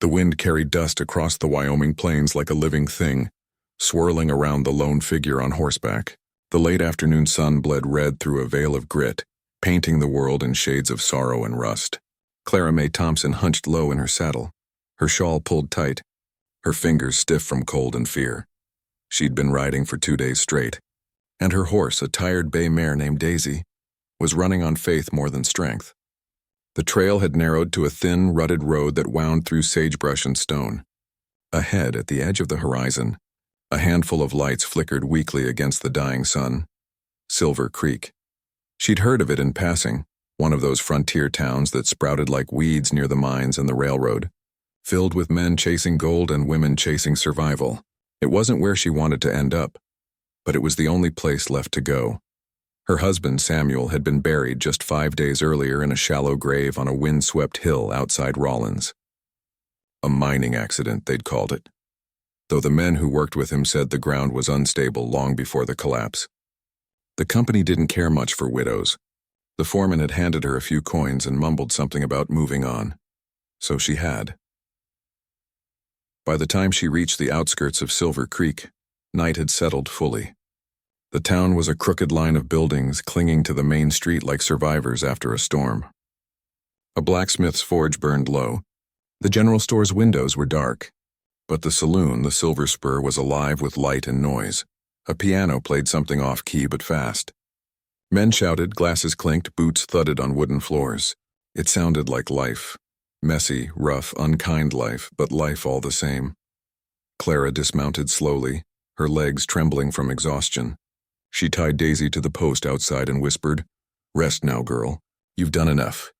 The wind carried dust across the Wyoming plains like a living thing, swirling around the lone figure on horseback. The late afternoon sun bled red through a veil of grit, painting the world in shades of sorrow and rust. Clara Mae Thompson hunched low in her saddle, her shawl pulled tight, her fingers stiff from cold and fear. She'd been riding for 2 days straight, and her horse, a tired bay mare named Daisy, was running on faith more than strength. The trail had narrowed to a thin, rutted road that wound through sagebrush and stone. Ahead, at the edge of the horizon, a handful of lights flickered weakly against the dying sun. Silver Creek. She'd heard of it in passing, one of those frontier towns that sprouted like weeds near the mines and the railroad, filled with men chasing gold and women chasing survival. It wasn't where she wanted to end up, but it was the only place left to go. Her husband, Samuel, had been buried just 5 days earlier in a shallow grave on a wind-swept hill outside Rawlins. A mining accident, they'd called it, though the men who worked with him said the ground was unstable long before the collapse. The company didn't care much for widows. The foreman had handed her a few coins and mumbled something about moving on. So she had. By the time she reached the outskirts of Silver Creek, night had settled fully. The town was a crooked line of buildings clinging to the main street like survivors after a storm. A blacksmith's forge burned low. The general store's windows were dark. But the saloon, the Silver Spur, was alive with light and noise. A piano played something off-key but fast. Men shouted, glasses clinked, boots thudded on wooden floors. It sounded like life. Messy, rough, unkind life, but life all the same. Clara dismounted slowly, her legs trembling from exhaustion. She tied Daisy to the post outside and whispered, "Rest now, girl. You've done enough."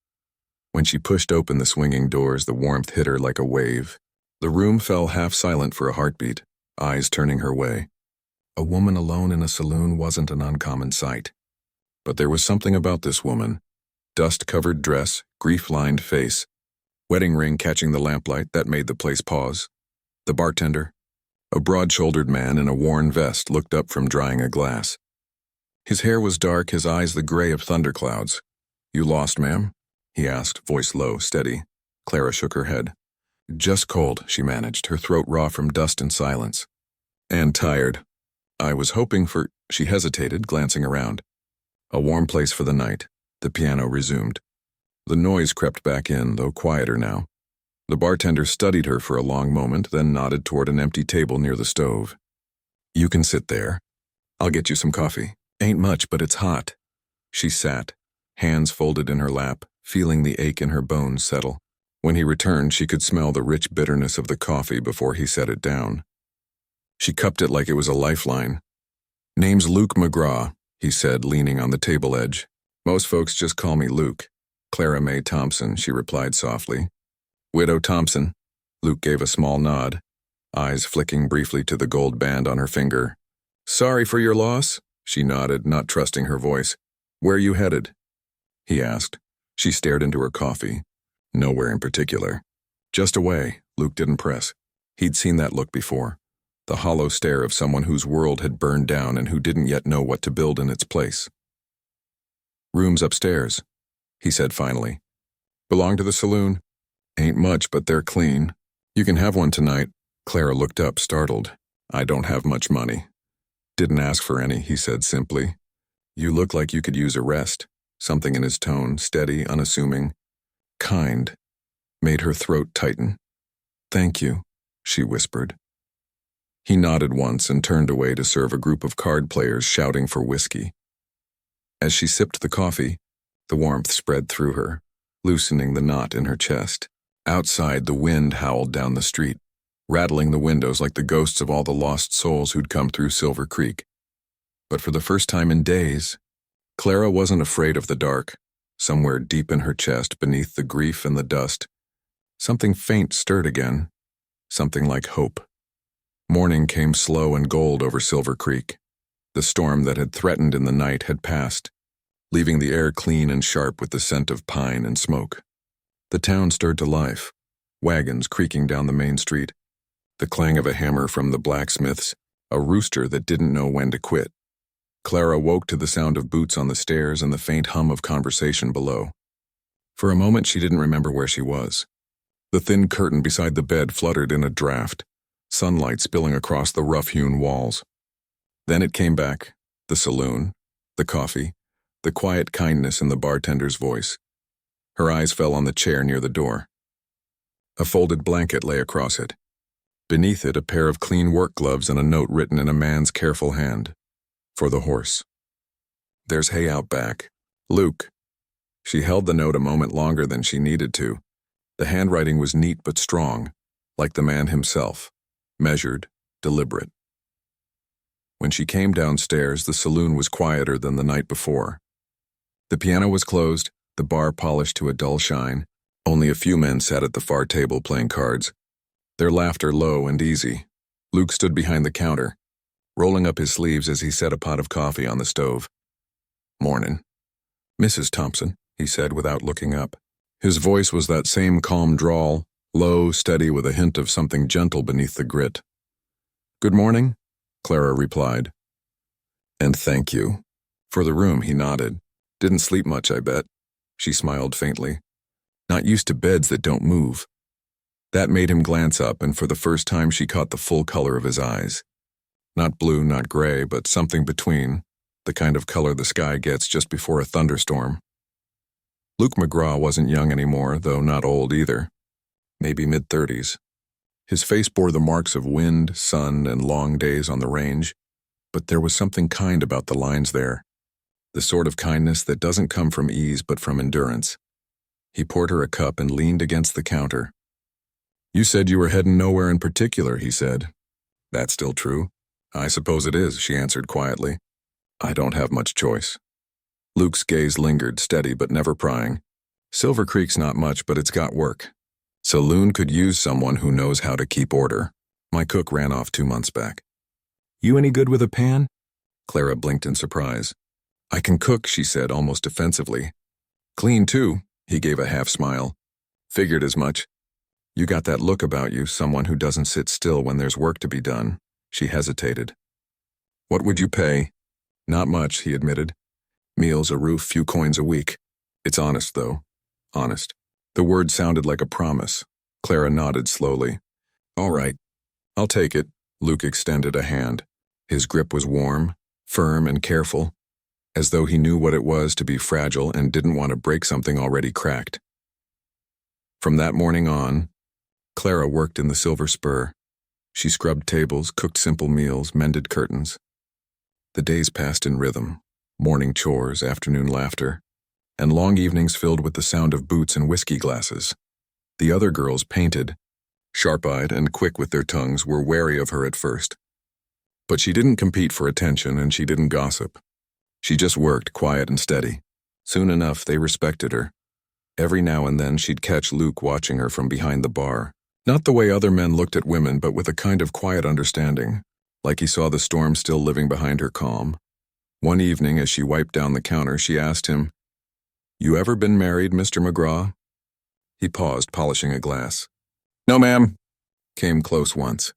When she pushed open the swinging doors, the warmth hit her like a wave. The room fell half silent for a heartbeat, eyes turning her way. A woman alone in a saloon wasn't an uncommon sight. But there was something about this woman. Dust-covered dress, grief-lined face, wedding ring catching the lamplight that made the place pause. The bartender, a broad-shouldered man in a worn vest, looked up from drying a glass. His hair was dark, his eyes the gray of thunderclouds. "You lost, ma'am?" he asked, voice low, steady. Clara shook her head. "Just cold," she managed, her throat raw from dust and silence. "And tired. I was hoping for—" She hesitated, glancing around. "A warm place for the night," the piano resumed. The noise crept back in, though quieter now. The bartender studied her for a long moment, then nodded toward an empty table near the stove. "You can sit there. I'll get you some coffee. Ain't much, but it's hot." She sat, hands folded in her lap, feeling the ache in her bones settle. When he returned, she could smell the rich bitterness of the coffee before he set it down. She cupped it like it was a lifeline. "Name's Luke McGraw," he said, leaning on the table edge. "Most folks just call me Luke." "Clara Mae Thompson," she replied softly. "Widow Thompson." Luke gave a small nod, eyes flicking briefly to the gold band on her finger. "Sorry for your loss," she nodded, not trusting her voice. "Where you headed?" he asked. She stared into her coffee. "Nowhere in particular." "Just away." Luke didn't press. He'd seen that look before. The hollow stare of someone whose world had burned down and who didn't yet know what to build in its place. "Rooms upstairs," he said finally. "Belong to the saloon?" "Ain't much, but they're clean. You can have one tonight." Clara looked up, startled. "I don't have much money." "Didn't ask for any," he said simply. "You look like you could use a rest." Something in his tone, steady, unassuming, kind, made her throat tighten. "Thank you," she whispered. He nodded once and turned away to serve a group of card players shouting for whiskey. As she sipped the coffee, the warmth spread through her, loosening the knot in her chest. Outside, the wind howled down the street, rattling the windows like the ghosts of all the lost souls who'd come through Silver Creek. But for the first time in days, Clara wasn't afraid of the dark. Somewhere deep in her chest, beneath the grief and the dust, something faint stirred again, something like hope. Morning came slow and gold over Silver Creek. The storm that had threatened in the night had passed, leaving the air clean and sharp with the scent of pine and smoke. The town stirred to life, wagons creaking down the main street, the clang of a hammer from the blacksmith's, a rooster that didn't know when to quit. Clara woke to the sound of boots on the stairs and the faint hum of conversation below. For a moment she didn't remember where she was. The thin curtain beside the bed fluttered in a draft, sunlight spilling across the rough-hewn walls. Then it came back, the saloon, the coffee, the quiet kindness in the bartender's voice. Her eyes fell on the chair near the door. A folded blanket lay across it. Beneath it, a pair of clean work gloves and a note written in a man's careful hand. For the horse. There's hay out back. Luke. She held the note a moment longer than she needed to. The handwriting was neat but strong, like the man himself, measured, deliberate. When she came downstairs, the saloon was quieter than the night before. The piano was closed, the bar polished to a dull shine. Only a few men sat at the far table playing cards, their laughter low and easy. Luke stood behind the counter, rolling up his sleeves as he set a pot of coffee on the stove. "Mornin'. Mrs. Thompson," he said without looking up. His voice was that same calm drawl, low, steady, with a hint of something gentle beneath the grit. "Good morning," Clara replied. "And thank you." For the room, he nodded. "Didn't sleep much, I bet." She smiled faintly. "Not used to beds that don't move." That made him glance up, and for the first time she caught the full color of his eyes. Not blue, not gray, but something between, the kind of color the sky gets just before a thunderstorm. Luke McGraw wasn't young anymore, though not old either. Maybe mid-30s. His face bore the marks of wind, sun, and long days on the range, but there was something kind about the lines there. The sort of kindness that doesn't come from ease but from endurance. He poured her a cup and leaned against the counter. "You said you were heading nowhere in particular," he said. "That's still true?" "I suppose it is," she answered quietly. "I don't have much choice." Luke's gaze lingered, steady but never prying. "Silver Creek's not much, but it's got work. Saloon could use someone who knows how to keep order. My cook ran off 2 months back." "You any good with a pan?" Clara blinked in surprise. "I can cook," she said, almost defensively. "Clean, too," he gave a half-smile. "Figured as much. You got that look about you, someone who doesn't sit still when there's work to be done." She hesitated. "What would you pay?" "Not much," he admitted. "Meals, a roof, few coins a week. It's honest, though. Honest." The word sounded like a promise. Clara nodded slowly. "All right. I'll take it." Luke extended a hand. His grip was warm, firm, and careful, as though he knew what it was to be fragile and didn't want to break something already cracked. From that morning on, Clara worked in the Silver Spur. She scrubbed tables, cooked simple meals, mended curtains. The days passed in rhythm, morning chores, afternoon laughter, and long evenings filled with the sound of boots and whiskey glasses. The other girls painted, sharp-eyed and quick with their tongues, were wary of her at first. But she didn't compete for attention and she didn't gossip. She just worked, quiet and steady. Soon enough, they respected her. Every now and then she'd catch Luke watching her from behind the bar. Not the way other men looked at women, but with a kind of quiet understanding, like he saw the storm still living behind her calm. One evening, as she wiped down the counter, she asked him, "You ever been married, Mr. McGraw?" He paused, polishing a glass. "No, ma'am." Came close once.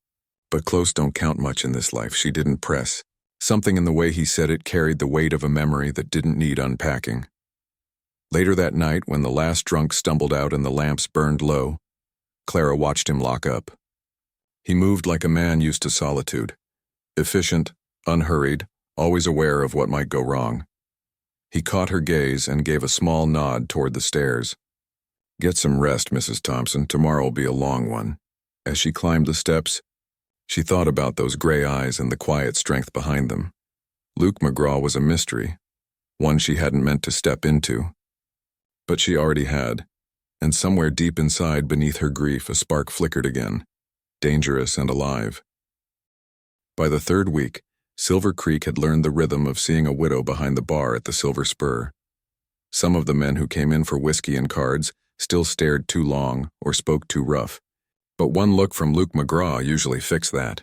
But close don't count much in this life. She didn't press. Something in the way he said it carried the weight of a memory that didn't need unpacking. Later that night, when the last drunk stumbled out and the lamps burned low, Clara watched him lock up. He moved like a man used to solitude, efficient, unhurried, always aware of what might go wrong. He caught her gaze and gave a small nod toward the stairs. "Get some rest, Mrs. Thompson. Tomorrow'll be a long one." As she climbed the steps, she thought about those gray eyes and the quiet strength behind them. Luke McGraw was a mystery, one she hadn't meant to step into. But she already had, and somewhere deep inside, beneath her grief, a spark flickered again, dangerous and alive. By the third week, Silver Creek had learned the rhythm of seeing a widow behind the bar at the Silver Spur. Some of the men who came in for whiskey and cards still stared too long or spoke too rough, but one look from Luke McGraw usually fixed that.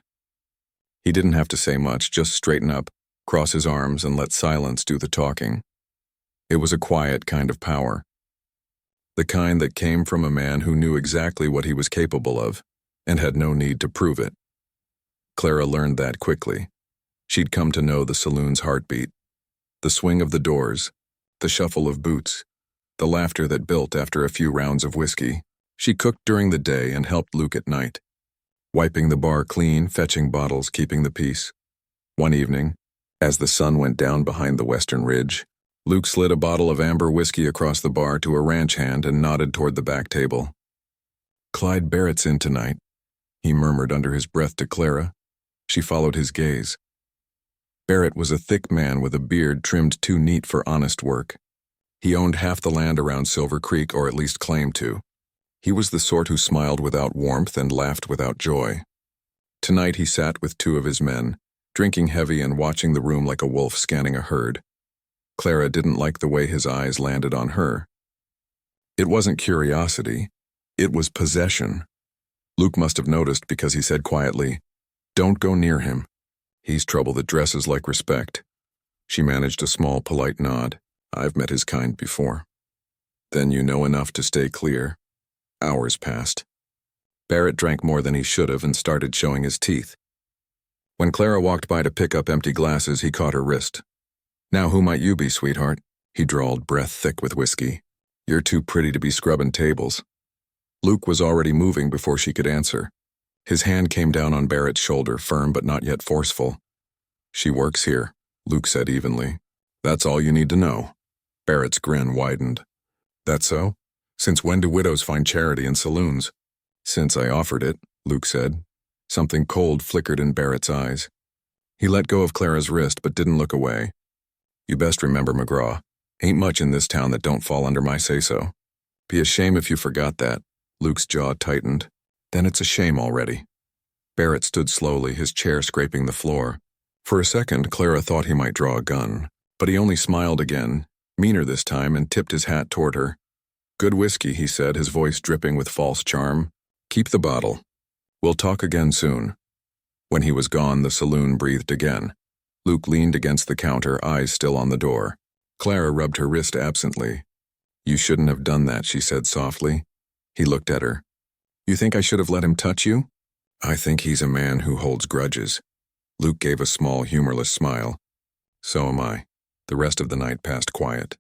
He didn't have to say much, just straighten up, cross his arms, and let silence do the talking. It was a quiet kind of power. The kind that came from a man who knew exactly what he was capable of and had no need to prove it. Clara learned that quickly. She'd come to know the saloon's heartbeat, the swing of the doors, the shuffle of boots, the laughter that built after a few rounds of whiskey. She cooked during the day and helped Luke at night, wiping the bar clean, fetching bottles, keeping the peace. One evening, as the sun went down behind the western ridge, Luke slid a bottle of amber whiskey across the bar to a ranch hand and nodded toward the back table. "Clyde Barrett's in tonight," he murmured under his breath to Clara. She followed his gaze. Barrett was a thick man with a beard trimmed too neat for honest work. He owned half the land around Silver Creek, or at least claimed to. He was the sort who smiled without warmth and laughed without joy. Tonight he sat with two of his men, drinking heavy and watching the room like a wolf scanning a herd. Clara didn't like the way his eyes landed on her. It wasn't curiosity, it was possession. Luke must have noticed because he said quietly, "Don't go near him. He's trouble that dresses like respect." She managed a small, polite nod. "I've met his kind before." "Then you know enough to stay clear." Hours passed. Barrett drank more than he should have and started showing his teeth. When Clara walked by to pick up empty glasses, he caught her wrist. "Now who might you be, sweetheart?" he drawled, breath thick with whiskey. "You're too pretty to be scrubbing tables." Luke was already moving before she could answer. His hand came down on Barrett's shoulder, firm but not yet forceful. "She works here," Luke said evenly. "That's all you need to know." Barrett's grin widened. "That so? Since when do widows find charity in saloons?" "Since I offered it," Luke said. Something cold flickered in Barrett's eyes. He let go of Clara's wrist but didn't look away. "You best remember, McGraw, ain't much in this town that don't fall under my say-so. Be a shame if you forgot that." Luke's jaw tightened. "Then it's a shame already." Barrett stood slowly, his chair scraping the floor. For a second, Clara thought he might draw a gun, but he only smiled again, meaner this time, and tipped his hat toward her. "Good whiskey," he said, his voice dripping with false charm. "Keep the bottle. We'll talk again soon." When he was gone, the saloon breathed again. Luke leaned against the counter, eyes still on the door. Clara rubbed her wrist absently. "You shouldn't have done that," she said softly. He looked at her. "You think I should have let him touch you?" "I think he's a man who holds grudges." Luke gave a small, humorless smile. "So am I." The rest of the night passed quiet.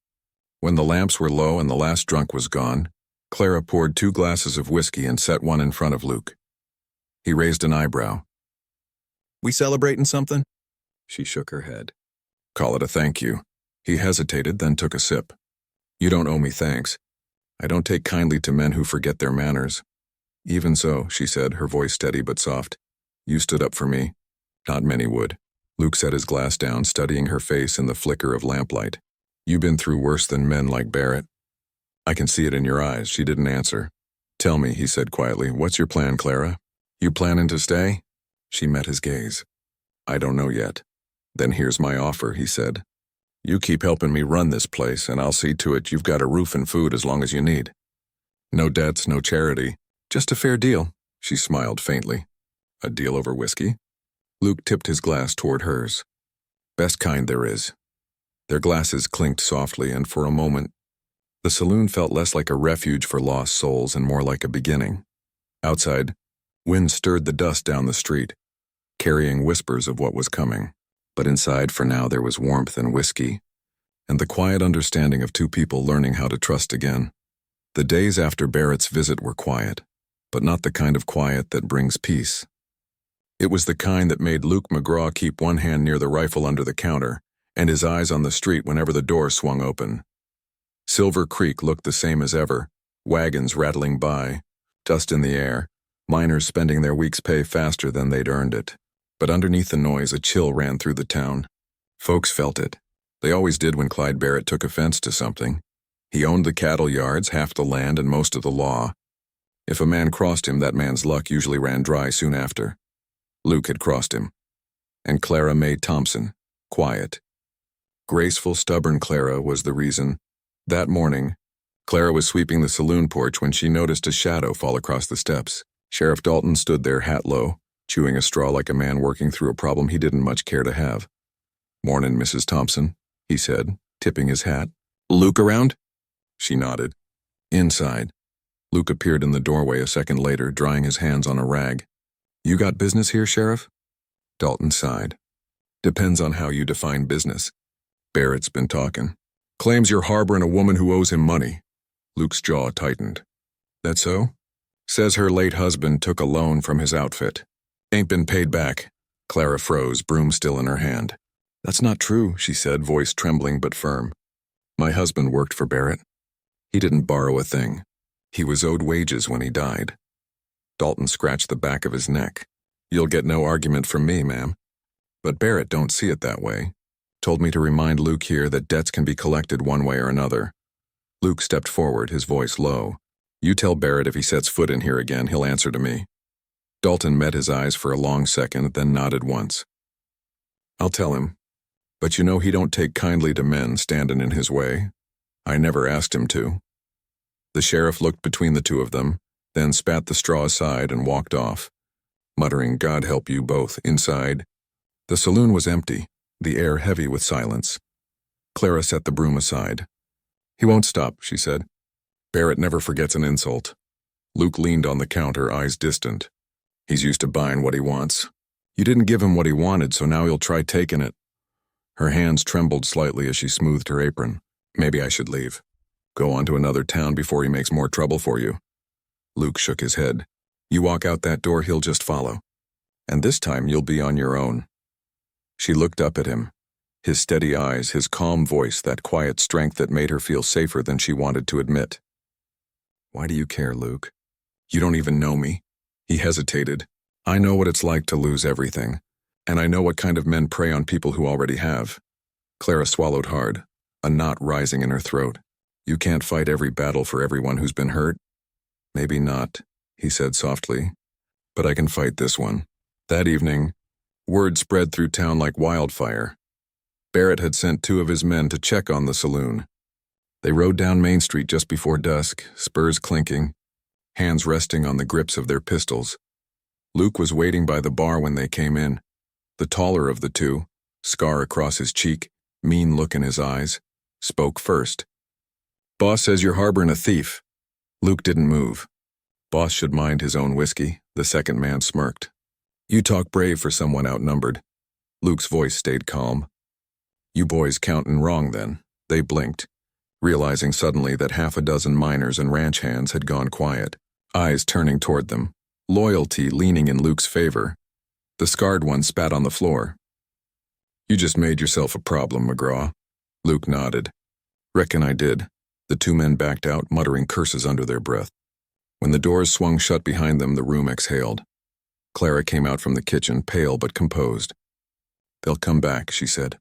When the lamps were low and the last drunk was gone, Clara poured 2 glasses of whiskey and set one in front of Luke. He raised an eyebrow. "We celebrating something?" She shook her head. "Call it a thank you." He hesitated, then took a sip. "You don't owe me thanks. I don't take kindly to men who forget their manners." "Even so," she said, her voice steady but soft. "You stood up for me. Not many would." Luke set his glass down, studying her face in the flicker of lamplight. "You've been through worse than men like Barrett." "I can see it in your eyes." She didn't answer. "Tell me," he said quietly, "what's your plan, Clara? You planning to stay?" She met his gaze. "I don't know yet." "Then here's my offer," he said. "You keep helping me run this place, and I'll see to it you've got a roof and food as long as you need. No debts, no charity. Just a fair deal." She smiled faintly. "A deal over whiskey?" Luke tipped his glass toward hers. "Best kind there is." Their glasses clinked softly, and for a moment, the saloon felt less like a refuge for lost souls and more like a beginning. Outside, wind stirred the dust down the street, carrying whispers of what was coming. But inside, for now, there was warmth and whiskey, and the quiet understanding of 2 people learning how to trust again. The days after Barrett's visit were quiet, but not the kind of quiet that brings peace. It was the kind that made Luke McGraw keep one hand near the rifle under the counter and his eyes on the street whenever the door swung open. Silver Creek looked the same as ever, wagons rattling by, dust in the air, miners spending their week's pay faster than they'd earned it. But underneath the noise, a chill ran through the town. Folks felt it. They always did when Clyde Barrett took offense to something. He owned the cattle yards, half the land, and most of the law. If a man crossed him, that man's luck usually ran dry soon after. Luke had crossed him. And Clara Mae Thompson, quiet. Graceful, stubborn Clara was the reason. That morning, Clara was sweeping the saloon porch when she noticed a shadow fall across the steps. Sheriff Dalton stood there, hat low, chewing a straw like a man working through a problem he didn't much care to have. "Mornin', Mrs. Thompson," he said, tipping his hat. "Luke around?" She nodded. "Inside." Luke appeared in the doorway a second later, drying his hands on a rag. "You got business here, Sheriff?" Dalton sighed. "Depends on how you define business." Barrett's been talking. "Claims you're harboring a woman who owes him money." Luke's jaw tightened. "That so?" Says her late husband took a loan from his outfit. Ain't been paid back. Clara froze, broom still in her hand. That's not true, she said, voice trembling but firm. My husband worked for Barrett. He didn't borrow a thing. He was owed wages when he died. Dalton scratched the back of his neck. You'll get no argument from me, ma'am. But Barrett don't see it that way. Told me to remind Luke here that debts can be collected one way or another. Luke stepped forward, his voice low. You tell Barrett if he sets foot in here again, he'll answer to me. Dalton met his eyes for a long second, then nodded once. I'll tell him. But you know he don't take kindly to men standin' in his way. I never asked him to. The sheriff looked between the two of them, then spat the straw aside and walked off, muttering, God help you both, inside. The saloon was empty, the air heavy with silence. Clara set the broom aside. He won't stop, she said. Barrett never forgets an insult. Luke leaned on the counter, eyes distant. He's used to buying what he wants. You didn't give him what he wanted, so now he'll try taking it. Her hands trembled slightly as she smoothed her apron. Maybe I should leave. Go on to another town before he makes more trouble for you. Luke shook his head. You walk out that door, he'll just follow. And this time you'll be on your own. She looked up at him. His steady eyes, his calm voice, that quiet strength that made her feel safer than she wanted to admit. Why do you care, Luke? You don't even know me. He hesitated. I know what it's like to lose everything. And I know what kind of men prey on people who already have. Clara swallowed hard, a knot rising in her throat. You can't fight every battle for everyone who's been hurt. Maybe not, he said softly. But I can fight this one. That evening, word spread through town like wildfire. Barrett had sent 2 of his men to check on the saloon. They rode down Main Street just before dusk, spurs clinking, hands resting on the grips of their pistols. Luke was waiting by the bar when they came in. The taller of the 2, scar across his cheek, mean look in his eyes, spoke first. Boss says you're harboring a thief. Luke didn't move. Boss should mind his own whiskey, the second man smirked. You talk brave for someone outnumbered. Luke's voice stayed calm. You boys countin' wrong then. They blinked, realizing suddenly that 6 miners and ranch hands had gone quiet, eyes turning toward them, loyalty leaning in Luke's favor. The scarred one spat on the floor. You just made yourself a problem, McGraw. Luke nodded. Reckon I did. The 2 men backed out, muttering curses under their breath. When the doors swung shut behind them, the room exhaled. Clara came out from the kitchen, pale but composed. They'll come back, she said.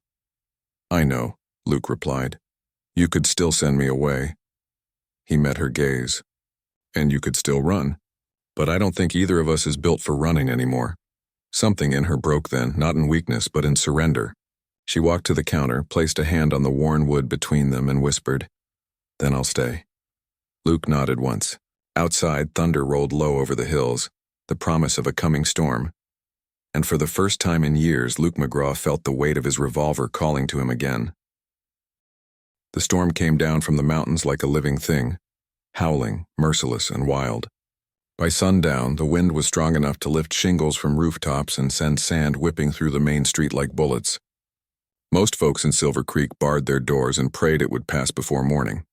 I know, Luke replied. You could still send me away. He met her gaze. And you could still run. But I don't think either of us is built for running anymore. Something in her broke then, not in weakness, but in surrender. She walked to the counter, placed a hand on the worn wood between them, and whispered, Then I'll stay. Luke nodded once. Outside, thunder rolled low over the hills, the promise of a coming storm. And for the first time in years, Luke McGraw felt the weight of his revolver calling to him again. The storm came down from the mountains like a living thing, howling, merciless and wild. By sundown, the wind was strong enough to lift shingles from rooftops and send sand whipping through the main street like bullets. Most folks in Silver Creek barred their doors and prayed it would pass before morning.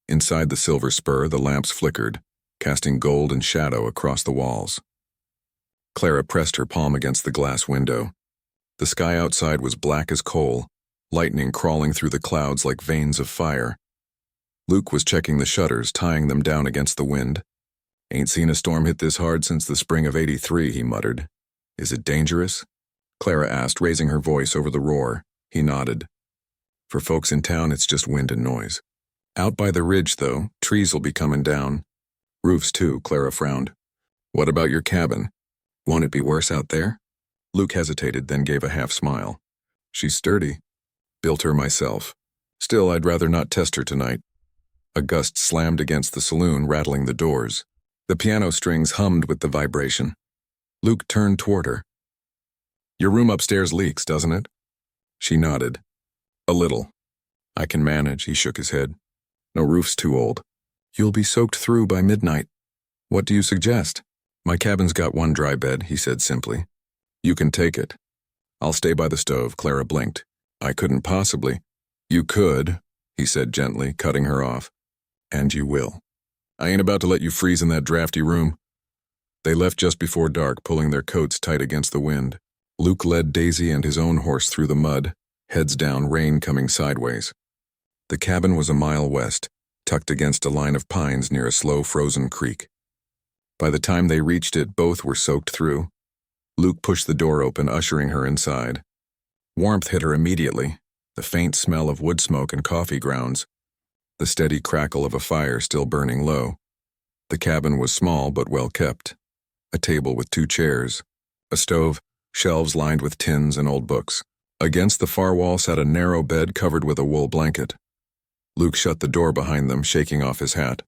Inside the Silver Spur, the lamps flickered, casting gold and shadow across the walls. Clara pressed her palm against the glass window. The sky outside was black as coal, lightning crawling through the clouds like veins of fire. Luke was checking the shutters, tying them down against the wind. Ain't seen a storm hit this hard since the spring of '83, he muttered. Is it dangerous? Clara asked, raising her voice over the roar. He nodded. For folks in town, it's just wind and noise. Out by the ridge, though, trees will be coming down. Roofs, too, Clara frowned. What about your cabin? Won't it be worse out there? Luke hesitated, then gave a half-smile. She's sturdy. Built her myself. Still, I'd rather not test her tonight. A gust slammed against the saloon, rattling the doors. The piano strings hummed with the vibration. Luke turned toward her. Your room upstairs leaks, doesn't it? She nodded. A little. I can manage, he shook his head. No roof's too old. You'll be soaked through by midnight. What do you suggest? My cabin's got one dry bed, he said simply. You can take it. I'll stay by the stove, Clara blinked. I couldn't possibly. You could, he said gently, cutting her off. And you will. I ain't about to let you freeze in that drafty room. They left just before dark, pulling their coats tight against the wind. Luke led Daisy and his own horse through the mud, heads down, rain coming sideways. The cabin was a mile west, tucked against a line of pines near a slow frozen creek. By the time they reached it, both were soaked through. Luke pushed the door open, ushering her inside. Warmth hit her immediately, the faint smell of wood smoke and coffee grounds, the steady crackle of a fire still burning low. The cabin was small but well kept. A table with 2 chairs, a stove, shelves lined with tins and old books. Against the far wall sat a narrow bed covered with a wool blanket. Luke shut the door behind them, shaking off his hat.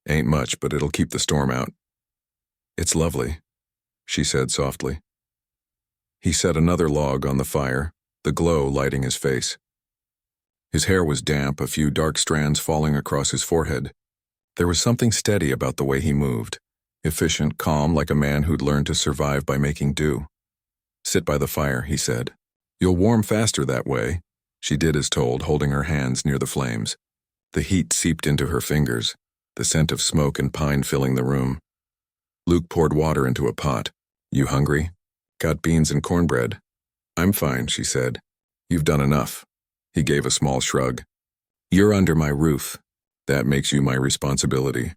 "Ain't much, but it'll keep the storm out." "It's lovely," she said softly. He set another log on the fire, the glow lighting his face. His hair was damp, a few dark strands falling across his forehead. There was something steady about the way he moved, efficient, calm, like a man who'd learned to survive by making do. "Sit by the fire," he said. "You'll warm faster that way." She did as told, holding her hands near the flames. The heat seeped into her fingers, the scent of smoke and pine filling the room. Luke poured water into a pot. "You hungry?" "Got beans and cornbread." "I'm fine," she said. "You've done enough." He gave a small shrug. "You're under my roof. That makes you my responsibility."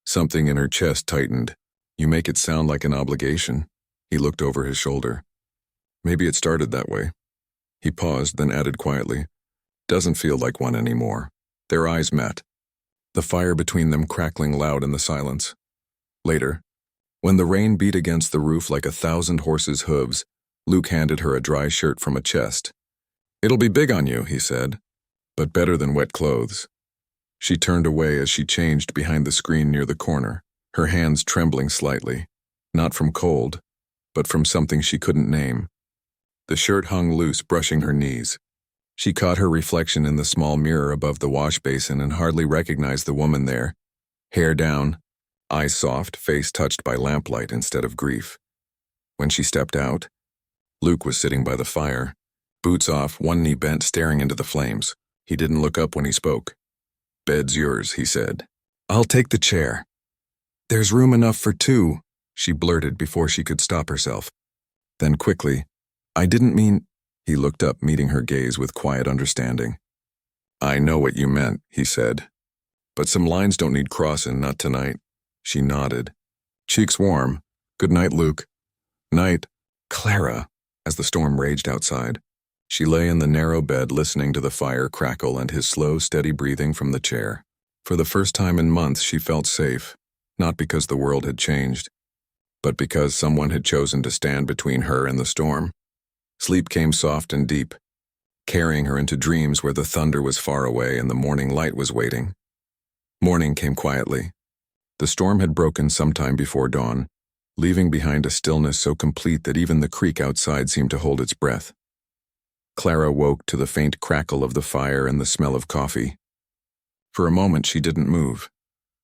Something in her chest tightened. "You make it sound like an obligation." He looked over his shoulder. "Maybe it started that way." He paused, then added quietly, "Doesn't feel like one anymore." Their eyes met, the fire between them crackling loud in the silence. Later, when the rain beat against the roof like 1,000 horses' hooves, Luke handed her a dry shirt from a chest. "It'll be big on you," he said, "but better than wet clothes." She turned away as she changed behind the screen near the corner, her hands trembling slightly, not from cold, but from something she couldn't name. The shirt hung loose, brushing her knees. She caught her reflection in the small mirror above the wash basin and hardly recognized the woman there, hair down, eyes soft, face touched by lamplight instead of grief. When she stepped out, Luke was sitting by the fire, boots off, one knee bent, staring into the flames. He didn't look up when he spoke. "Bed's yours," he said. "I'll take the chair." "There's room enough for 2, she blurted before she could stop herself. Then quickly, "I didn't mean—" He looked up, meeting her gaze with quiet understanding. "I know what you meant," he said. "But some lines don't need crossin', not tonight." She nodded. "Cheeks warm. Good night, Luke." "Night, Clara," as the storm raged outside. She lay in the narrow bed, listening to the fire crackle and his slow, steady breathing from the chair. For the first time in months, she felt safe, not because the world had changed, but because someone had chosen to stand between her and the storm. Sleep came soft and deep, carrying her into dreams where the thunder was far away and the morning light was waiting. Morning came quietly. The storm had broken sometime before dawn, leaving behind a stillness so complete that even the creek outside seemed to hold its breath. Clara woke to the faint crackle of the fire and the smell of coffee. For a moment she didn't move,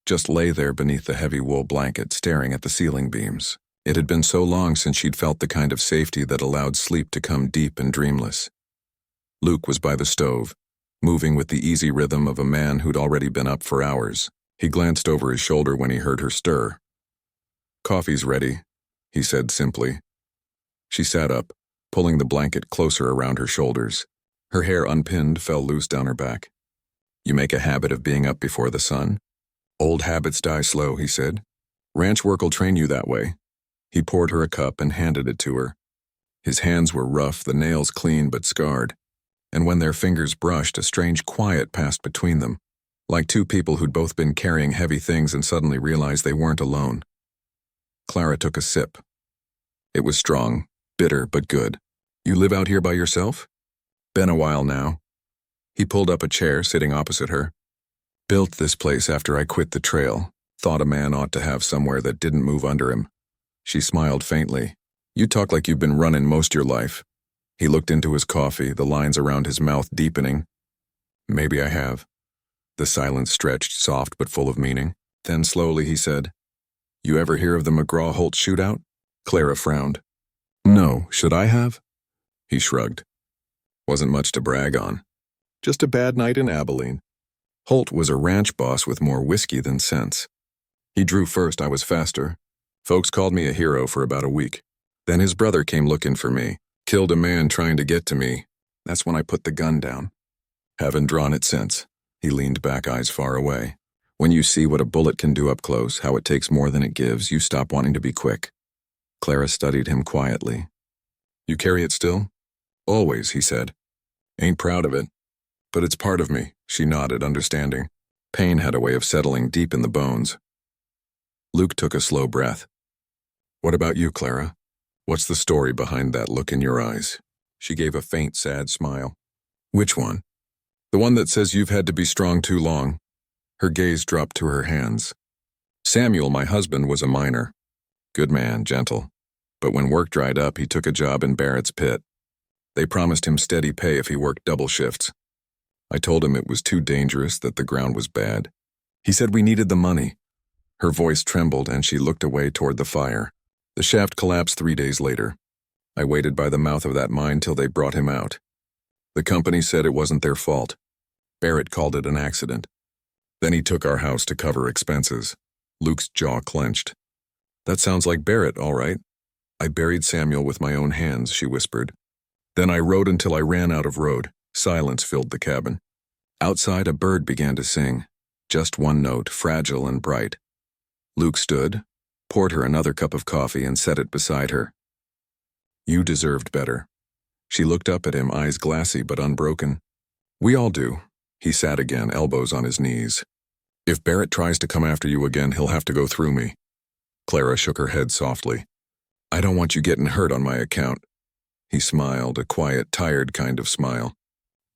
just lay there beneath the heavy wool blanket, staring at the ceiling beams. It had been so long since she'd felt the kind of safety that allowed sleep to come deep and dreamless. Luke was by the stove, moving with the easy rhythm of a man who'd already been up for hours. He glanced over his shoulder when he heard her stir. "Coffee's ready," he said simply. She sat up, pulling the blanket closer around her shoulders. Her hair, unpinned, fell loose down her back. "You make a habit of being up before the sun?" "Old habits die slow," he said. "Ranch work'll train you that way." He poured her a cup and handed it to her. His hands were rough, the nails clean but scarred, and when their fingers brushed, a strange quiet passed between them, like 2 people who'd both been carrying heavy things and suddenly realized they weren't alone. Clara took a sip. It was strong, bitter but good. "You live out here by yourself?" "Been a while now." He pulled up a chair, sitting opposite her. "Built this place after I quit the trail. Thought a man ought to have somewhere that didn't move under him." She smiled faintly. "You talk like you've been running most your life." He looked into his coffee, the lines around his mouth deepening. "Maybe I have." The silence stretched, soft but full of meaning. Then slowly he said, "You ever hear of the McGraw-Holt shootout?" Clara frowned. "No, should I have?" He shrugged. "Wasn't much to brag on. Just a bad night in Abilene. Holt was a ranch boss with more whiskey than sense. He drew first, I was faster. Folks called me a hero for about a week. Then his brother came looking for me, killed a man trying to get to me. That's when I put the gun down. Haven't drawn it since. He leaned back, eyes far away. When you see what a bullet can do up close, how it takes more than it gives, you stop wanting to be quick. Clara studied him quietly. You carry it still? Always, he said. Ain't proud of it. But it's part of me, she nodded, understanding. Pain had a way of settling deep in the bones. Luke took a slow breath. What about you, Clara? What's the story behind that look in your eyes? She gave a faint, sad smile. Which one? The one that says you've had to be strong too long. Her gaze dropped to her hands. Samuel, my husband, was a miner. Good man, gentle. But when work dried up, he took a job in Barrett's pit. They promised him steady pay if he worked double shifts. I told him it was too dangerous, that the ground was bad. He said we needed the money. Her voice trembled and she looked away toward the fire. The shaft collapsed 3 days later. I waited by the mouth of that mine till they brought him out. The company said it wasn't their fault. Barrett called it an accident. Then he took our house to cover expenses. Luke's jaw clenched. That sounds like Barrett, all right. I buried Samuel with my own hands, she whispered. Then I rode until I ran out of road. Silence filled the cabin. Outside, a bird began to sing. Just one note, fragile and bright. Luke stood, poured her another cup of coffee and set it beside her. You deserved better. She looked up at him, eyes glassy but unbroken. We all do. He sat again, elbows on his knees. If Barrett tries to come after you again, he'll have to go through me. Clara shook her head softly. I don't want you getting hurt on my account. He smiled, a quiet, tired kind of smile.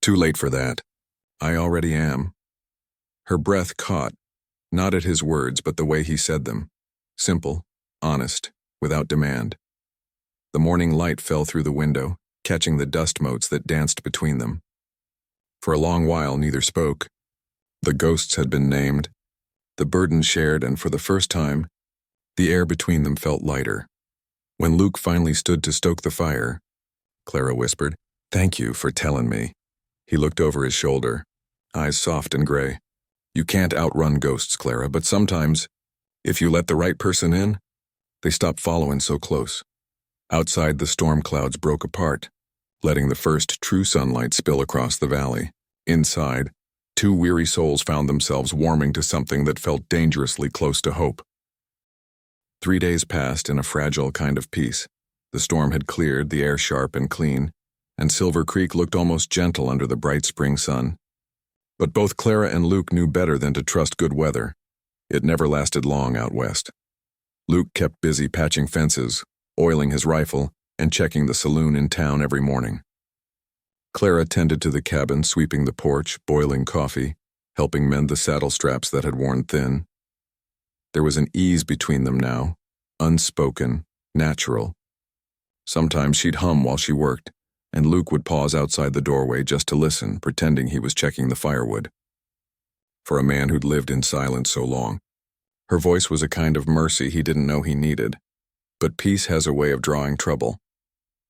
Too late for that. I already am. Her breath caught, not at his words, but the way he said them. Simple, honest, without demand. The morning light fell through the window, catching the dust motes that danced between them. For a long while, neither spoke. The ghosts had been named, the burden shared, and for the first time, the air between them felt lighter. When Luke finally stood to stoke the fire, Clara whispered, Thank you for telling me. He looked over his shoulder, eyes soft and gray. You can't outrun ghosts, Clara, but sometimes, if you let the right person in, they stop following so close. Outside, the storm clouds broke apart, letting the first true sunlight spill across the valley. Inside, 2 weary souls found themselves warming to something that felt dangerously close to hope. 3 days passed in a fragile kind of peace. The storm had cleared, the air sharp and clean, and Silver Creek looked almost gentle under the bright spring sun. But both Clara and Luke knew better than to trust good weather. It never lasted long out west. Luke kept busy patching fences, oiling his rifle, and checking the saloon in town every morning. Clara tended to the cabin, sweeping the porch, boiling coffee, helping mend the saddle straps that had worn thin. There was an ease between them now, unspoken, natural. Sometimes she'd hum while she worked, and Luke would pause outside the doorway just to listen, pretending he was checking the firewood. For a man who'd lived in silence so long, her voice was a kind of mercy he didn't know he needed. But peace has a way of drawing trouble.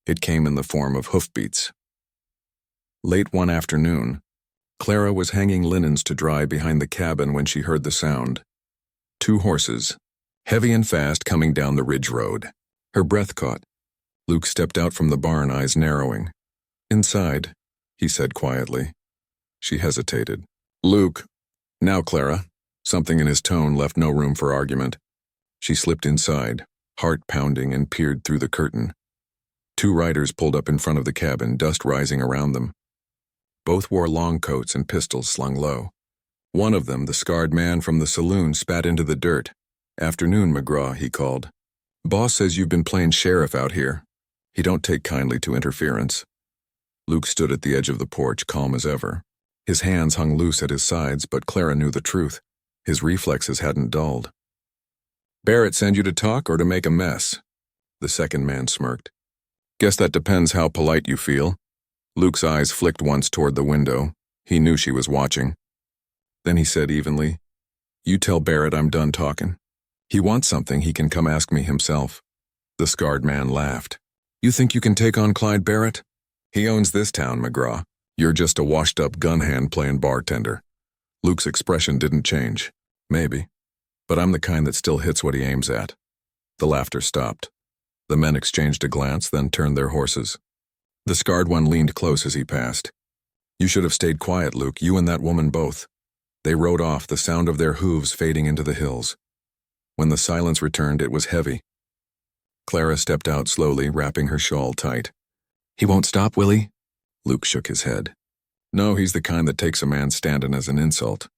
It came in the form of hoofbeats. Late one afternoon, Clara was hanging linens to dry behind the cabin when she heard the sound. 2 horses, heavy and fast, coming down the ridge road. Her breath caught. Luke stepped out from the barn, eyes narrowing. Inside, he said quietly. She hesitated. Luke. Now, Clara. Something in his tone left no room for argument. She slipped inside, heart pounding, and peered through the curtain. 2 riders pulled up in front of the cabin, dust rising around them. Both wore long coats and pistols slung low. One of them, the scarred man from the saloon, spat into the dirt. Afternoon, McGraw, he called. Boss says you've been playing sheriff out here. He don't take kindly to interference. Luke stood at the edge of the porch, calm as ever. His hands hung loose at his sides, but Clara knew the truth. His reflexes hadn't dulled. Barrett send you to talk or to make a mess? The second man smirked. Guess that depends how polite you feel. Luke's eyes flicked once toward the window. He knew she was watching. Then he said evenly, You tell Barrett I'm done talking. He wants something, he can come ask me himself. The scarred man laughed. You think you can take on Clyde Barrett? He owns this town, McGraw. You're just a washed-up gun hand playing bartender. Luke's expression didn't change. Maybe. But I'm the kind that still hits what he aims at. The laughter stopped. The men exchanged a glance, then turned their horses. The scarred one leaned close as he passed. "You should have stayed quiet, Luke, you and that woman both." They rode off, the sound of their hooves fading into the hills. When the silence returned, it was heavy. Clara stepped out slowly, wrapping her shawl tight. "He won't stop, will he?" Luke shook his head. "No, he's the kind that takes a man standing as an insult.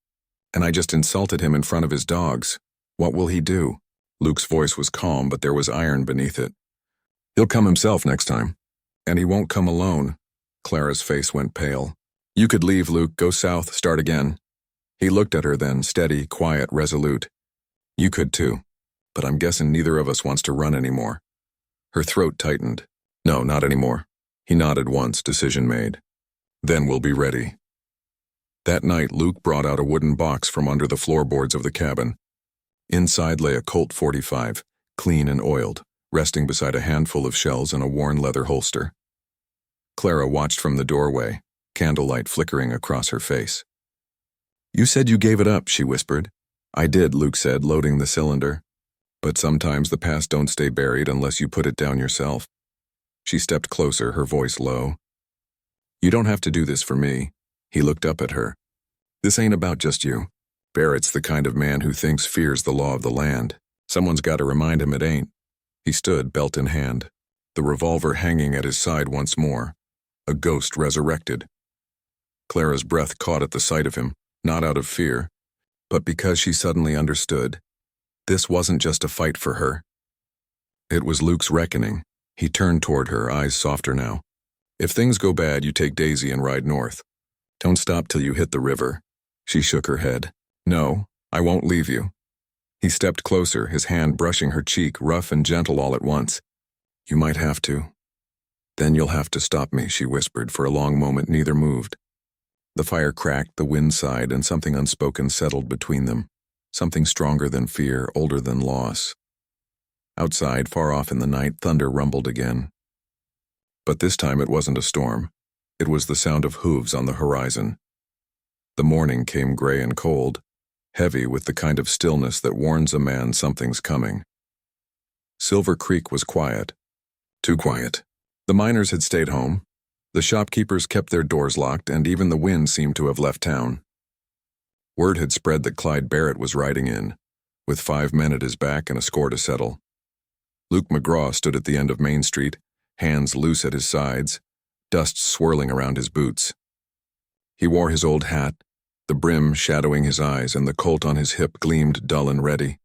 And I just insulted him in front of his dogs. What will he do?" Luke's voice was calm, but there was iron beneath it. "He'll come himself next time. And he won't come alone." Clara's face went pale. "You could leave, Luke, go south, start again." He looked at her then, steady, quiet, resolute. "You could too. But I'm guessing neither of us wants to run anymore." Her throat tightened. "No, not anymore." He nodded once, decision made. "Then we'll be ready." That night, Luke brought out a wooden box from under the floorboards of the cabin. Inside lay a Colt .45, clean and oiled, resting beside a handful of shells and a worn leather holster. Clara watched from the doorway, candlelight flickering across her face. "You said you gave it up," she whispered. "I did," Luke said, loading the cylinder. "But sometimes the past don't stay buried unless you put it down yourself." She stepped closer, her voice low. "You don't have to do this for me." He looked up at her. "This ain't about just you. Barrett's the kind of man who thinks fear's the law of the land. Someone's got to remind him it ain't." He stood, belt in hand, the revolver hanging at his side once more, a ghost resurrected. Clara's breath caught at the sight of him, not out of fear, but because she suddenly understood. This wasn't just a fight for her. It was Luke's reckoning. He turned toward her, eyes softer now. "If things go bad, you take Daisy and ride north. Don't stop till you hit the river." She shook her head. "No, I won't leave you." He stepped closer, his hand brushing her cheek, rough and gentle all at once. "You might have to." "Then you'll have to stop me," she whispered. For a long moment, neither moved. The fire cracked, the wind sighed, and something unspoken settled between them. Something stronger than fear, older than loss. Outside, far off in the night, thunder rumbled again. But this time it wasn't a storm. It was the sound of hooves on the horizon. The morning came gray and cold, heavy with the kind of stillness that warns a man something's coming. Silver Creek was quiet. Too quiet. The miners had stayed home. The shopkeepers kept their doors locked, and even the wind seemed to have left town. Word had spread that Clyde Barrett was riding in, with 5 men at his back and a score to settle. Luke McGraw stood at the end of Main Street, hands loose at his sides, dust swirling around his boots. He wore his old hat, the brim shadowing his eyes, and the Colt on his hip gleamed dull and ready.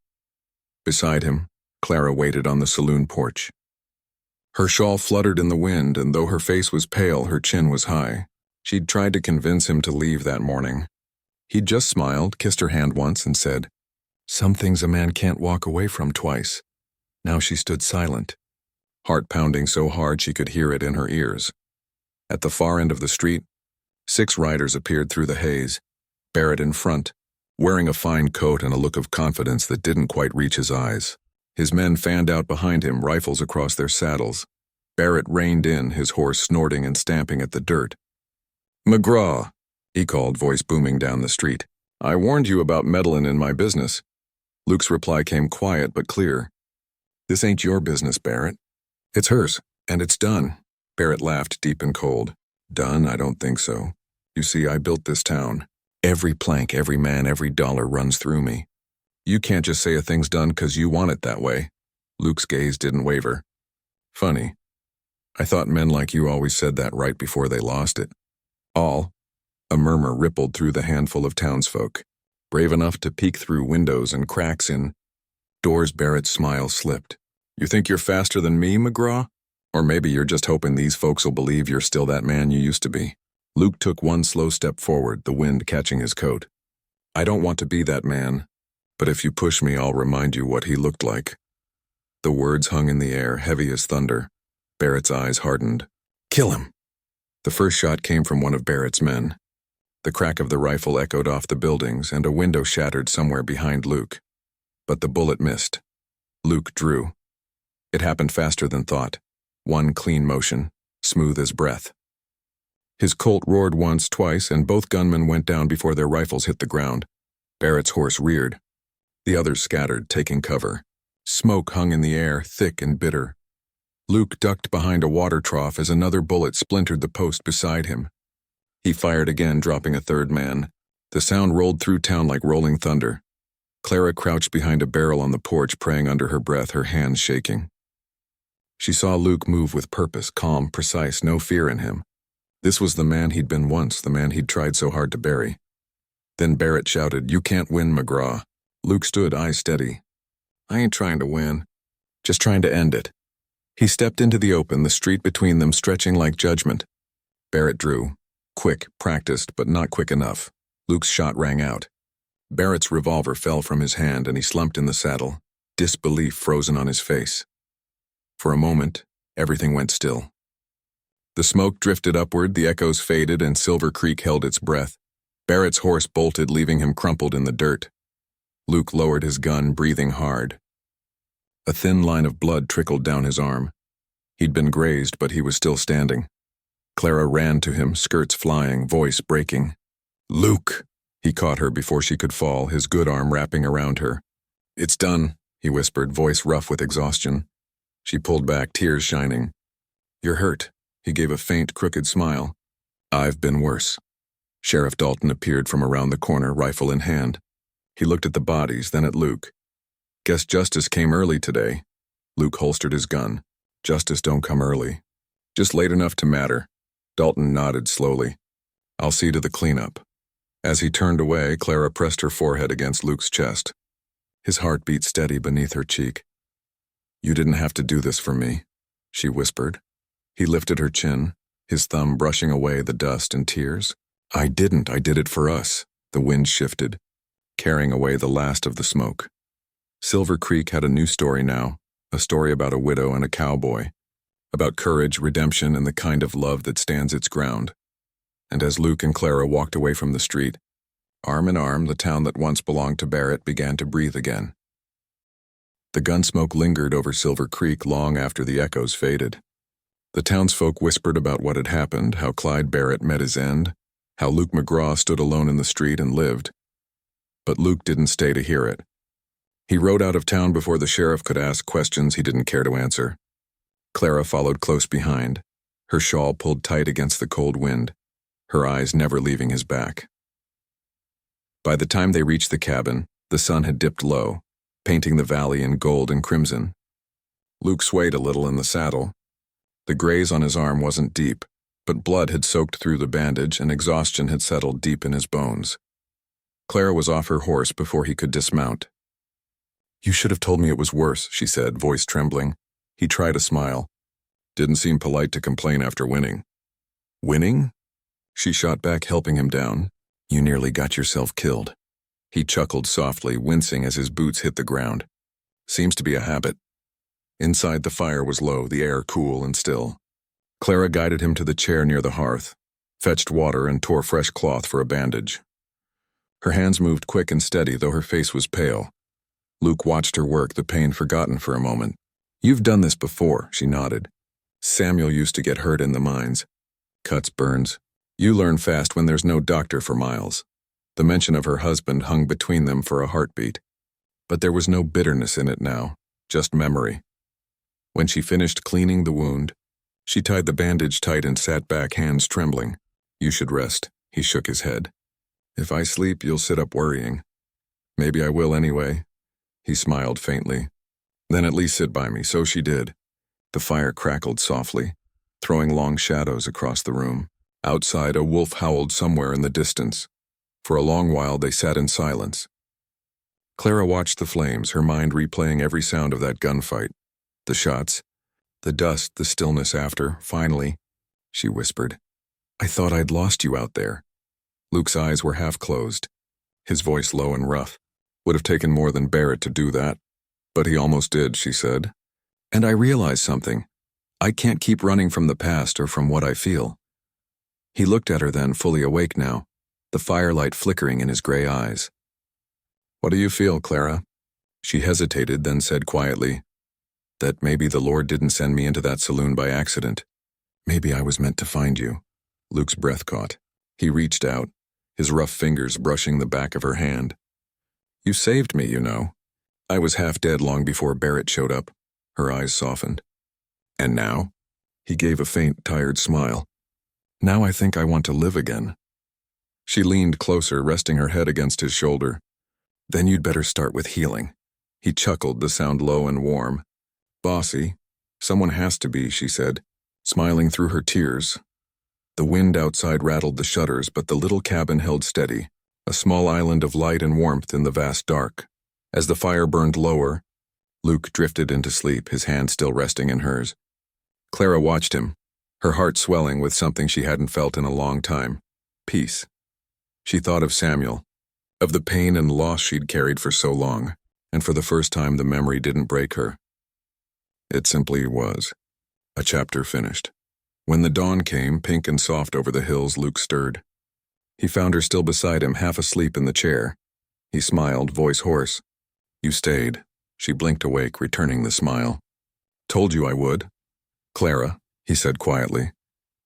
Beside him, Clara waited on the saloon porch. Her shawl fluttered in the wind, and though her face was pale, her chin was high. She'd tried to convince him to leave that morning. He'd just smiled, kissed her hand once, and said, "Some things a man can't walk away from twice." Now she stood silent, heart pounding so hard she could hear it in her ears. At the far end of the street, 6 riders appeared through the haze, Barrett in front, wearing a fine coat and a look of confidence that didn't quite reach his eyes. His men fanned out behind him, rifles across their saddles. Barrett reined in, his horse snorting and stamping at the dirt. "McGraw," he called, voice booming down the street. "I warned you about meddling in my business." Luke's reply came quiet but clear. "This ain't your business, Barrett. It's hers, and it's done." Barrett laughed deep and cold. "Done? I don't think so. You see, I built this town. Every plank, every man, every dollar runs through me. You can't just say a thing's done 'cause you want it that way." Luke's gaze didn't waver. "Funny. I thought men like you always said that right before they lost it." "All?" A murmur rippled through the handful of townsfolk, brave enough to peek through windows and cracks in doors. Barrett's smile slipped. "You think you're faster than me, McGraw? Or maybe you're just hoping these folks'll believe you're still that man you used to be." Luke took one slow step forward, the wind catching his coat. "I don't want to be that man, but if you push me, I'll remind you what he looked like." The words hung in the air, heavy as thunder. Barrett's eyes hardened. "Kill him!" The first shot came from one of Barrett's men. The crack of the rifle echoed off the buildings, and a window shattered somewhere behind Luke. But the bullet missed. Luke drew. It happened faster than thought. One clean motion, smooth as breath. His Colt roared once, twice, and both gunmen went down before their rifles hit the ground. Barrett's horse reared. The others scattered, taking cover. Smoke hung in the air, thick and bitter. Luke ducked behind a water trough as another bullet splintered the post beside him. He fired again, dropping a third man. The sound rolled through town like rolling thunder. Clara crouched behind a barrel on the porch, praying under her breath, her hands shaking. She saw Luke move with purpose, calm, precise, no fear in him. This was the man he'd been once, the man he'd tried so hard to bury. Then Barrett shouted, "You can't win, McGraw." Luke stood, eyes steady. "I ain't trying to win. Just trying to end it." He stepped into the open, the street between them stretching like judgment. Barrett drew. Quick, practiced, but not quick enough. Luke's shot rang out. Barrett's revolver fell from his hand and he slumped in the saddle, disbelief frozen on his face. For a moment, everything went still. The smoke drifted upward, the echoes faded, and Silver Creek held its breath. Barrett's horse bolted, leaving him crumpled in the dirt. Luke lowered his gun, breathing hard. A thin line of blood trickled down his arm. He'd been grazed, but he was still standing. Clara ran to him, skirts flying, voice breaking. "Luke!" He caught her before she could fall, his good arm wrapping around her. "It's done," he whispered, voice rough with exhaustion. She pulled back, tears shining. "You're hurt." He gave a faint, crooked smile. "I've been worse." Sheriff Dalton appeared from around the corner, rifle in hand. He looked at the bodies, then at Luke. "Guess justice came early today." Luke holstered his gun. "Justice don't come early. Just late enough to matter." Dalton nodded slowly. "I'll see to the cleanup." As he turned away, Clara pressed her forehead against Luke's chest. His heart beat steady beneath her cheek. "You didn't have to do this for me," she whispered. He lifted her chin, his thumb brushing away the dust and tears. I did it for us." The wind shifted, carrying away the last of the smoke. Silver Creek had a new story now, a story about a widow and a cowboy, about courage, redemption, and the kind of love that stands its ground. And as Luke and Clara walked away from the street, arm in arm, the town that once belonged to Barrett began to breathe again. The gunsmoke lingered over Silver Creek long after the echoes faded. The townsfolk whispered about what had happened, how Clyde Barrett met his end, how Luke McGraw stood alone in the street and lived. But Luke didn't stay to hear it. He rode out of town before the sheriff could ask questions he didn't care to answer. Clara followed close behind, her shawl pulled tight against the cold wind, her eyes never leaving his back. By the time they reached the cabin, the sun had dipped low, painting the valley in gold and crimson. Luke swayed a little in the saddle. The graze on his arm wasn't deep, but blood had soaked through the bandage and exhaustion had settled deep in his bones. Clara was off her horse before he could dismount. "You should have told me it was worse," she said, voice trembling. He tried a smile. "Didn't seem polite to complain after winning." "Winning?" She shot back, helping him down. "You nearly got yourself killed." He chuckled softly, wincing as his boots hit the ground. "Seems to be a habit." Inside, the fire was low, the air cool and still. Clara guided him to the chair near the hearth, fetched water and tore fresh cloth for a bandage. Her hands moved quick and steady, though her face was pale. Luke watched her work, the pain forgotten for a moment. "You've done this before," she nodded. "Samuel used to get hurt in the mines. Cuts, burns. You learn fast when there's no doctor for miles." The mention of her husband hung between them for a heartbeat. But there was no bitterness in it now, just memory. When she finished cleaning the wound, she tied the bandage tight and sat back, hands trembling. "You should rest," he shook his head. "If I sleep, you'll sit up worrying." "Maybe I will anyway." He smiled faintly. "Then at least sit by me." So she did. The fire crackled softly, throwing long shadows across the room. Outside, a wolf howled somewhere in the distance. For a long while, they sat in silence. Clara watched the flames, her mind replaying every sound of that gunfight. The shots, the dust, the stillness after. Finally, she whispered, "I thought I'd lost you out there." Luke's eyes were half closed, his voice low and rough. "Would have taken more than Barrett to do that." "But he almost did," she said. "And I realized something. I can't keep running from the past or from what I feel." He looked at her then, fully awake now, the firelight flickering in his gray eyes. "What do you feel, Clara?" She hesitated, then said quietly, "That maybe the Lord didn't send me into that saloon by accident. Maybe I was meant to find you." Luke's breath caught. He reached out, his rough fingers brushing the back of her hand. "You saved me, you know. I was half dead long before Barrett showed up. Her eyes softened. And now? He gave a faint, tired smile. Now I think I want to live again. She leaned closer, resting her head against his shoulder. Then you'd better start with healing. He chuckled, the sound low and warm. Bossy. Someone has to be, she said, smiling through her tears. The wind outside rattled the shutters, but the little cabin held steady, a small island of light and warmth in the vast dark. As the fire burned lower, Luke drifted into sleep, his hand still resting in hers. Clara watched him, her heart swelling with something she hadn't felt in a long time. Peace. She thought of Samuel, of the pain and loss she'd carried for so long, and for the first time the memory didn't break her. It simply was. A chapter finished. When the dawn came, pink and soft over the hills, Luke stirred. He found her still beside him, half asleep in the chair. He smiled, voice hoarse. You stayed. She blinked awake, returning the smile. Told you I would. Clara, he said quietly.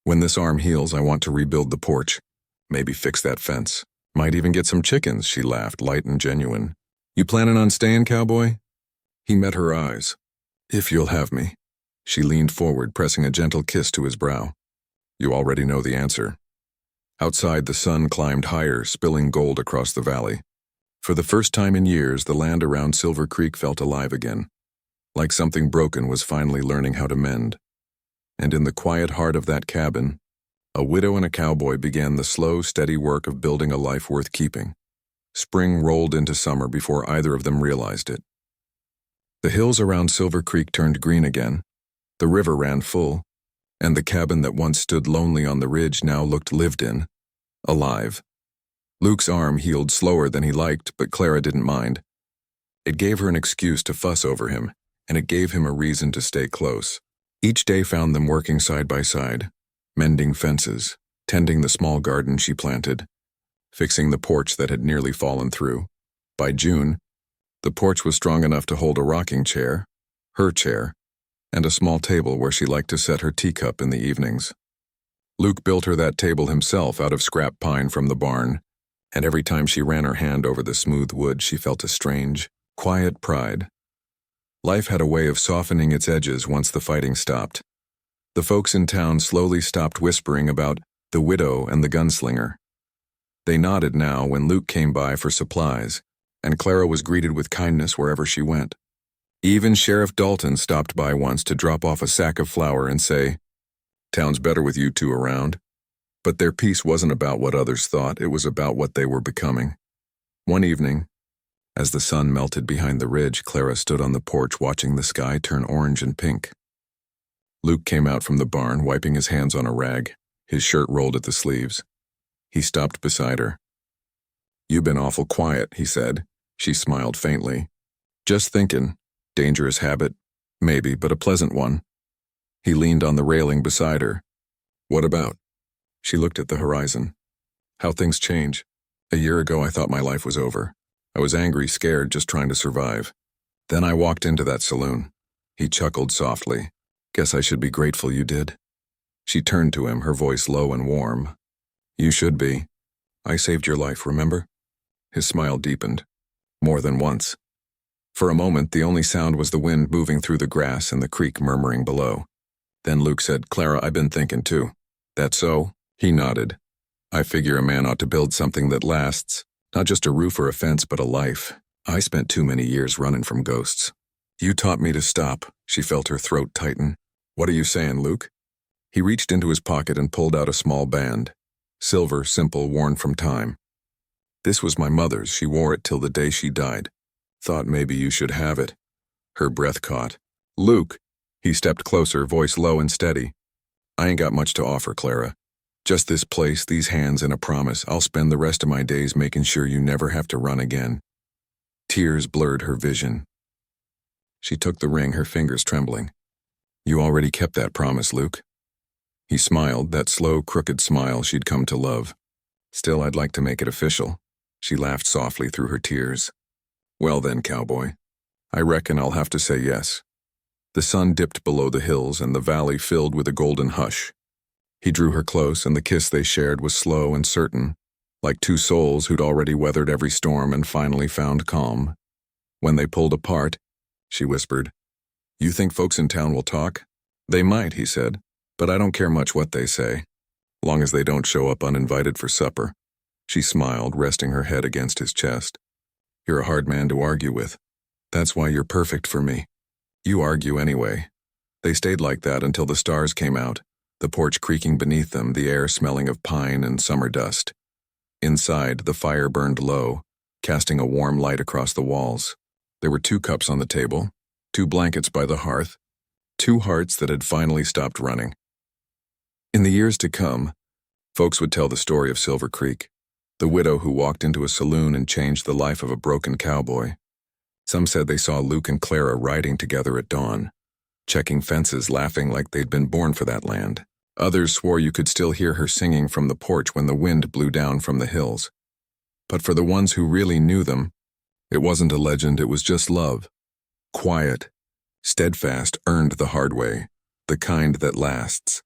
When this arm heals, I want to rebuild the porch. Maybe fix that fence. Might even get some chickens, she laughed, light and genuine. You planning on staying, Cowboy? He met her eyes. If you'll have me. She leaned forward, pressing a gentle kiss to his brow. You already know the answer. Outside, the sun climbed higher, spilling gold across the valley. For the first time in years, the land around Silver Creek felt alive again, like something broken was finally learning how to mend. And in the quiet heart of that cabin, a widow and a cowboy began the slow, steady work of building a life worth keeping. Spring rolled into summer before either of them realized it. The hills around Silver Creek turned green again, the river ran full, and the cabin that once stood lonely on the ridge now looked lived in, alive. Luke's arm healed slower than he liked, but Clara didn't mind. It gave her an excuse to fuss over him, and it gave him a reason to stay close. Each day found them working side by side, mending fences, tending the small garden she planted, fixing the porch that had nearly fallen through. By June, the porch was strong enough to hold a rocking chair, her chair, and a small table where she liked to set her teacup in the evenings. Luke built her that table himself out of scrap pine from the barn, and every time she ran her hand over the smooth wood, she felt a strange, quiet pride. Life had a way of softening its edges once the fighting stopped. The folks in town slowly stopped whispering about the widow and the gunslinger. They nodded now when Luke came by for supplies, and Clara was greeted with kindness wherever she went. Even Sheriff Dalton stopped by once to drop off a sack of flour and say, "Town's better with you two around." But their peace wasn't about what others thought, it was about what they were becoming. One evening, as the sun melted behind the ridge, Clara stood on the porch watching the sky turn orange and pink. Luke came out from the barn, wiping his hands on a rag, his shirt rolled at the sleeves. He stopped beside her. "You've been awful quiet," he said. She smiled faintly. "Just thinking. Dangerous habit? Maybe, but a pleasant one." He leaned on the railing beside her. "What about?" She looked at the horizon. "How things change. A year ago I thought my life was over. I was angry, scared, just trying to survive. Then I walked into that saloon." He chuckled softly. "Guess I should be grateful you did." She turned to him, her voice low and warm. "You should be. I saved your life, remember?" His smile deepened. "More than once." For a moment, the only sound was the wind moving through the grass and the creek murmuring below. Then Luke said, "Clara, I've been thinking too." "That so?" He nodded. "I figure a man ought to build something that lasts, not just a roof or a fence, but a life. I spent too many years running from ghosts." "You taught me to stop." She felt her throat tighten. "What are you saying, Luke?" He reached into his pocket and pulled out a small band. Silver, simple, worn from time. "This was my mother's. She wore it till the day she died. Thought maybe you should have it." Her breath caught. "Luke." He stepped closer, voice low and steady. "I ain't got much to offer, Clara. Just this place, these hands, and a promise. I'll spend the rest of my days making sure you never have to run again." Tears blurred her vision. She took the ring, her fingers trembling. "You already kept that promise, Luke." He smiled, that slow, crooked smile she'd come to love. "Still, I'd like to make it official." She laughed softly through her tears. "Well then, Cowboy, I reckon I'll have to say yes." The sun dipped below the hills and the valley filled with a golden hush. He drew her close, and the kiss they shared was slow and certain, like two souls who'd already weathered every storm and finally found calm. When they pulled apart, she whispered, "You think folks in town will talk?" "They might," he said, "but I don't care much what they say, long as they don't show up uninvited for supper." She smiled, resting her head against his chest. "You're a hard man to argue with. That's why you're perfect for me. You argue anyway." They stayed like that until the stars came out, the porch creaking beneath them, the air smelling of pine and summer dust. Inside, the fire burned low, casting a warm light across the walls. There were 2 cups on the table, 2 blankets by the hearth, 2 hearts that had finally stopped running. In the years to come, folks would tell the story of Silver Creek, the widow who walked into a saloon and changed the life of a broken cowboy. Some said they saw Luke and Clara riding together at dawn, checking fences, laughing like they'd been born for that land. Others swore you could still hear her singing from the porch when the wind blew down from the hills. But for the ones who really knew them, it wasn't a legend, it was just love. Quiet, steadfast, earned the hard way, the kind that lasts.